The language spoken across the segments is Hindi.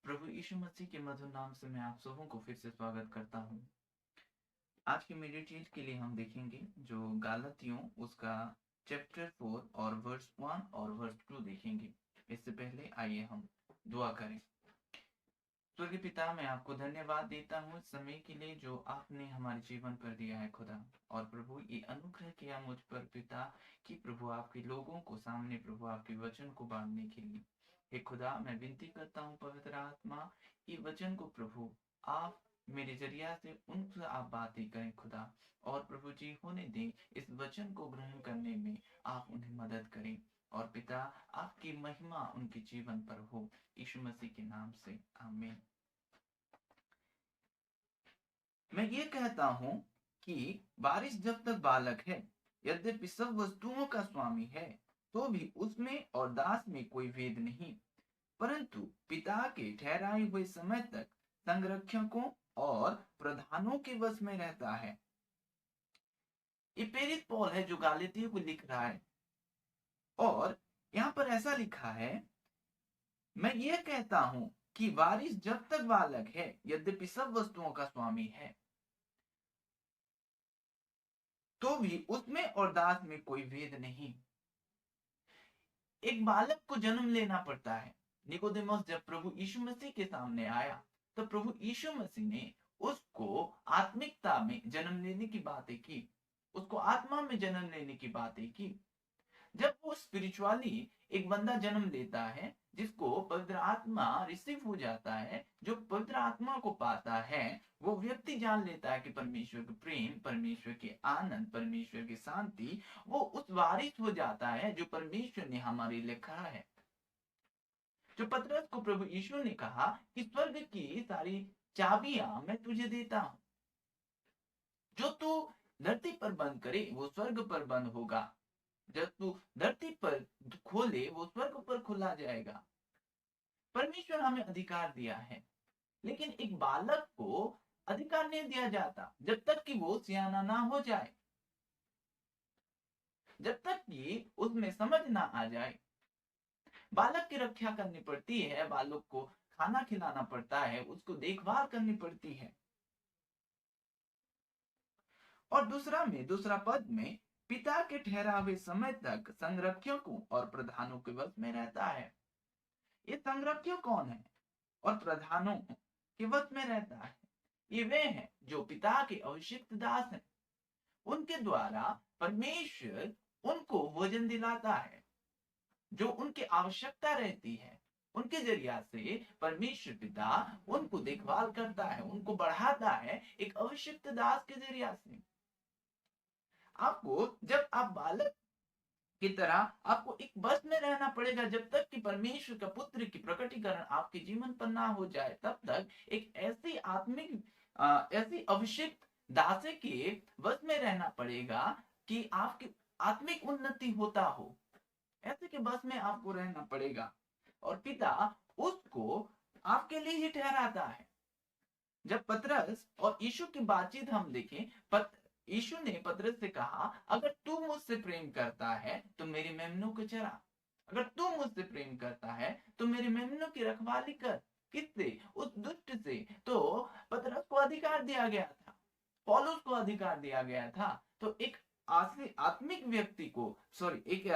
प्रभु यीशु मसीह के मधुर नाम से मैं आप सबों को फिर से स्वागत करता हूँ। आज के मेडिटेट के लिए हम देखेंगे जो गालतियों उसका चैप्टर 4 और वर्स 1 और वर्स 2 देखेंगे। इससे पहले आइए हम दुआ करें। स्वर्गीय पिता, मैं आपको धन्यवाद देता हूँ इस समय के लिए जो आपने हमारे जीवन पर दिया है खुदा। और प्रभु ये अनुग्रह किया मुझ पर पिता कि प्रभु आपके लोगों को सामने प्रभु आपके वचन को बांधने के लिए। हे खुदा, मैं विनती करता हूँ पवित्र आत्मा, ये वचन को प्रभु आप मेरे जरिया से उनसे आप बातें करें खुदा। और प्रभु जी होने दें, इस वचन को ग्रहण करने में आप उन्हें मदद करें। और पिता, आपकी महिमा उनके जीवन पर हो, यीशु मसीह के नाम से आमीन। मैं ये कहता हूँ कि बारिश जब तक बालक है, यद्यपि सब वस्तुओं का स्वामी है, तो भी उसमें और दास में कोई भेद नहीं, परंतु पिता के ठहराए हुए समय तक संरक्षकों और प्रधानों के वश में रहता है। ये प्रेरित पौल है जो गालातियों को लिख रहा है, और यहाँ पर ऐसा लिखा है, मैं ये कहता हूं कि वारिस जब तक बालक है, यद्यपि सब वस्तुओं का स्वामी है, तो भी उसमें और दास में कोई भेद नहीं। एक बालक को जन्म लेना पड़ता है। निकोदेमस जब प्रभु यीशु मसीह के सामने आया, तो प्रभु यीशु मसीह ने उसको आत्मिकता में जन्म लेने की बातें की, उसको आत्मा में जन्म लेने की बातें की। जब वो स्पिरिचुअली एक बंदा जन्म लेता है, जिसको पवित्र आत्मा रिसीव हो जाता है, जो पवित्र आत्मा को पाता है, वो व्यक्ति जान लेता है कि परमेश्वर के प्रेम, परमेश्वर के आनंद, परमेश्वर की शांति, वो उस वारिस हो जाता है जो परमेश्वर ने हमारे लिए लिखा है। जो पतरस को प्रभु यीशु ने कहा कि स्वर्ग की सारी चाबियां मैं तुझे देता हूं, जो तू धरती पर बंद करे वो स्वर्ग पर बंद होगा, जब तू धरती पर खोले वो स्वर्ग पर खुला जाएगा। परमेश्वर हमें अधिकार दिया है, लेकिन एक बालक को अधिकार नहीं दिया जाता जब तक कि वो सियाना ना हो जाए, जब तक कि उसमें समझ ना आ जाए। बालक की रक्षा करनी पड़ती है, बालक को खाना खिलाना पड़ता है, उसको देखभाल करनी पड़ती है। और दूसरा पद में पिता के ठहरावे समय तक संरक्षकों और प्रधानों के वश में रहता है। ये संरक्षक कौन है और प्रधानों के वश में रहता है? ये वे हैं जो पिता के अभिषिक्त दास हैं। उनके द्वारा परमेश्वर उनको भोजन दिलाता है, जो उनकी आवश्यकता रहती है। उनके जरिया से परमेश्वर पिता उनको देखभाल करता है, उनको बढ़ाता है एक अभिषिक्त दास के जरिया से। आपको जब आप बालक की तरह आपको एक बस में रहना पड़ेगा, जब तक कि परमेश्वर का पुत्र की प्रकटीकरण आपके जीवन पर ना हो जाए, तब तक एक ऐसी अभिषेक दासे के बस में रहना पड़ेगा कि आपकी आत्मिक उन्नति होता हो। ऐसे के बस में आपको रहना पड़ेगा, और पिता उसको आपके लिए ही ठहराता है। जब पतरस और यीशु की बातचीत हम देखें, यीशु ने पतरस से कहा, अगर तू मुझसे प्रेम करता है तो मेरी मेमनों को चरा। अगर तू मुझसे प्रेम करता है तो मेरी मेमनों की रखवाली कर। किससे? उस दुष्ट से। तो पतरस को अधिकार दिया गया था, पौलुस को अधिकार दिया गया था। तो एक आत्मिक व्यक्ति को, सॉरी, एक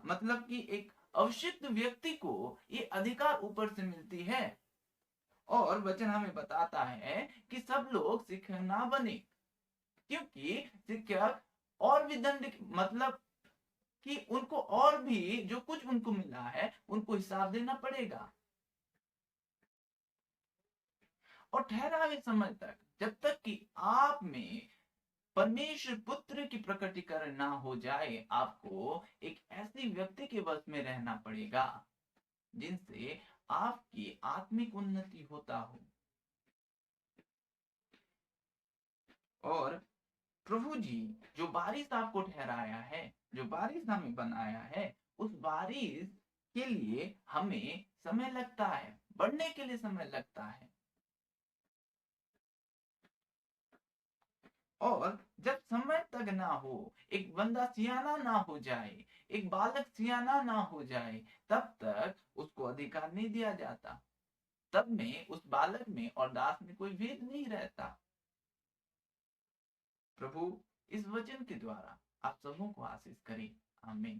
मतलब कि एक अभिषिक्त व्यक्ति को ये अधिकार ऊपर से मिलती है। और वचन हमें बताता है कि सब लोग शिक्षक ना बने, क्योंकि शिक्षक और भी दंड, मतलब कि उनको और भी जो कुछ उनको मिला है उनको हिसाब देना पड़ेगा। और ठहरावे समय तक, जब तक कि आप में परमेश्वर पुत्र की प्रकटीकरण ना हो जाए, आपको एक ऐसी व्यक्ति के वश में रहना पड़ेगा जिनसे आपकी आत्मिक उन्नति होता हो। और प्रभु जी जो बारिश आपको ठहराया है, जो बारिश हमें बनाया है, उस बारिश के लिए हमें समय लगता है, बढ़ने के लिए समय लगता है। और जब समय तक ना हो, एक बंदा सियाना ना हो जाए, एक बालक सियाना ना हो जाए, तब तक उसको अधिकार नहीं दिया जाता। सब में, उस बालक में और दास में कोई भेद नहीं रहता। प्रभु इस वचन के द्वारा आप सबों को आशीष करें। आमीन।